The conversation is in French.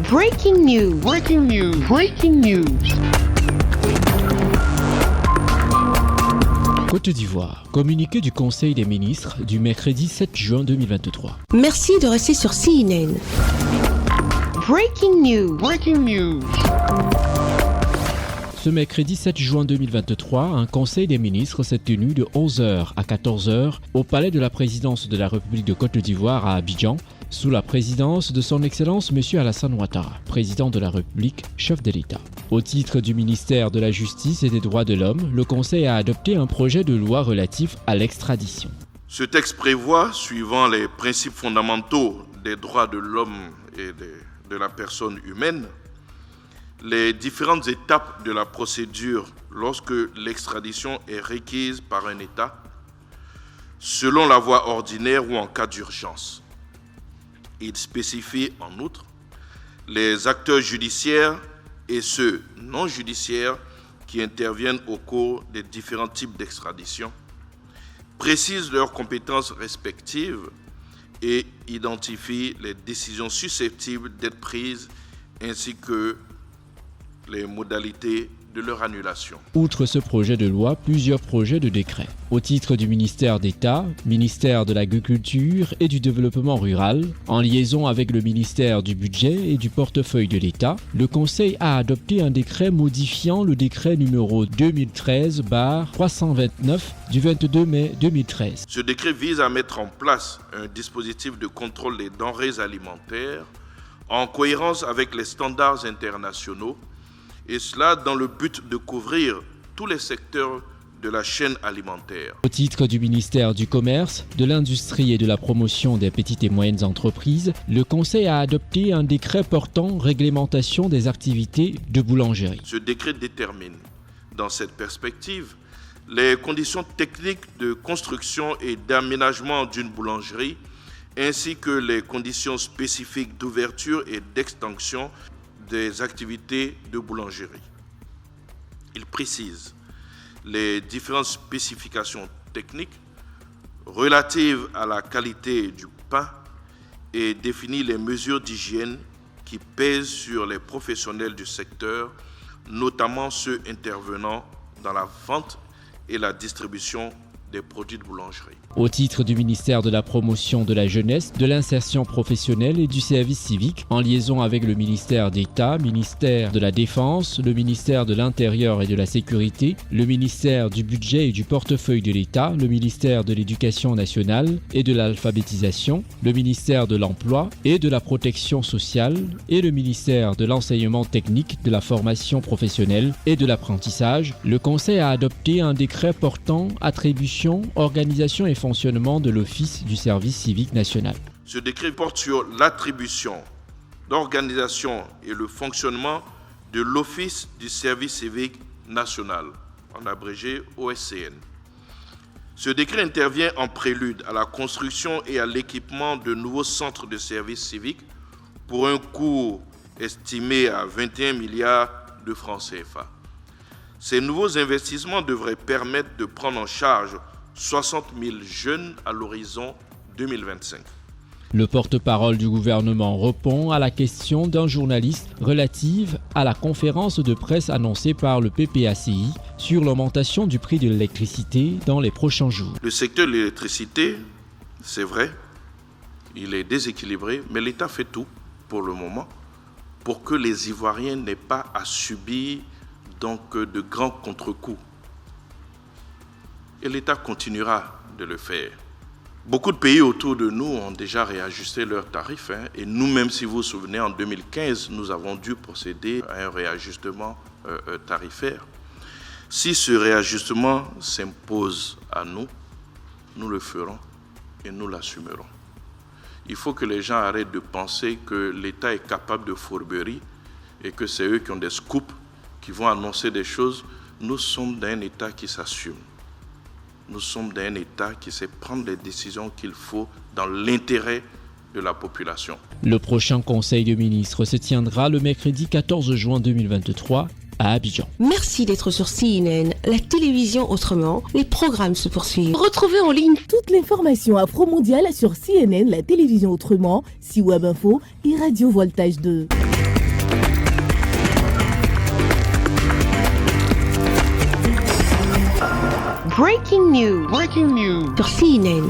Breaking news. Breaking news. Breaking news. Côte d'Ivoire, communiqué du Conseil des ministres du mercredi 7 juin 2023. Merci de rester sur CNN. Breaking news. Breaking news. Ce mercredi 7 juin 2023, un Conseil des ministres s'est tenu de 11h à 14h au palais de la présidence de la République de Côte d'Ivoire à Abidjan, sous la présidence de son Excellence M. Alassane Ouattara, président de la République, chef de l'État. Au titre du ministère de la Justice et des Droits de l'Homme, le Conseil a adopté un projet de loi relatif à l'extradition. Ce texte prévoit, suivant les principes fondamentaux des droits de l'homme et de la personne humaine, les différentes étapes de la procédure lorsque l'extradition est requise par un État, selon la voie ordinaire ou en cas d'urgence. Il spécifie en outre les acteurs judiciaires et ceux non judiciaires qui interviennent au cours des différents types d'extradition, précise leurs compétences respectives et identifie les décisions susceptibles d'être prises ainsi que les modalités de leur annulation. Outre ce projet de loi, plusieurs projets de décret. Au titre du ministère d'État, ministère de l'Agriculture et du Développement rural, en liaison avec le ministère du Budget et du Portefeuille de l'État, le Conseil a adopté un décret modifiant le décret numéro 2013/329 du 22 mai 2013. Ce décret vise à mettre en place un dispositif de contrôle des denrées alimentaires en cohérence avec les standards internationaux, et cela dans le but de couvrir tous les secteurs de la chaîne alimentaire. Au titre du ministère du Commerce, de l'Industrie et de la Promotion des petites et moyennes entreprises, le Conseil a adopté un décret portant réglementation des activités de boulangerie. Ce décret détermine, dans cette perspective, les conditions techniques de construction et d'aménagement d'une boulangerie, ainsi que les conditions spécifiques d'ouverture et d'extension des activités de boulangerie. Il précise les différentes spécifications techniques relatives à la qualité du pain et définit les mesures d'hygiène qui pèsent sur les professionnels du secteur, notamment ceux intervenant dans la vente et la distribution des produits de boulangerie. Au titre du ministère de la Promotion de la Jeunesse, de l'Insertion professionnelle et du Service civique, en liaison avec le ministère d'État, ministère de la Défense, le ministère de l'Intérieur et de la Sécurité, le ministère du Budget et du Portefeuille de l'État, le ministère de l'Éducation nationale et de l'Alphabétisation, le ministère de l'Emploi et de la Protection sociale et le ministère de l'Enseignement technique, de la formation professionnelle et de l'apprentissage, le Conseil a adopté un décret portant attribution, organisation et fonctionnement de l'Office du service civique national. Ce décret porte sur l'attribution, l'organisation et le fonctionnement de l'Office du service civique national, en abrégé OSCN. Ce décret intervient en prélude à la construction et à l'équipement de nouveaux centres de service civique pour un coût estimé à 21 milliards de francs CFA. Ces nouveaux investissements devraient permettre de prendre en charge 60 000 jeunes à l'horizon 2025. Le porte-parole du gouvernement répond à la question d'un journaliste relative à la conférence de presse annoncée par le PPACI sur l'augmentation du prix de l'électricité dans les prochains jours. Le secteur de l'électricité, c'est vrai, il est déséquilibré, mais l'État fait tout pour le moment pour que les Ivoiriens n'aient pas à subir donc de grands contre-coups. Et l'État continuera de le faire. Beaucoup de pays autour de nous ont déjà réajusté leurs tarifs. Et nous-mêmes, si vous vous souvenez, en 2015, nous avons dû procéder à un réajustement tarifaire. Si ce réajustement s'impose à nous, nous le ferons et nous l'assumerons. Il faut que les gens arrêtent de penser que l'État est capable de fourberie et que c'est eux qui ont des scoops, qui vont annoncer des choses. Nous sommes dans un État qui s'assume. Nous sommes dans un État qui sait prendre les décisions qu'il faut dans l'intérêt de la population. Le prochain Conseil de ministres se tiendra le mercredi 14 juin 2023 à Abidjan. Merci d'être sur CNN, la télévision autrement. Les programmes se poursuivent. Retrouvez en ligne toute l'information afro-mondiale sur CNN, la télévision autrement, C-Web Info et Radio Voltage 2. Breaking news. Breaking news. sur CNN.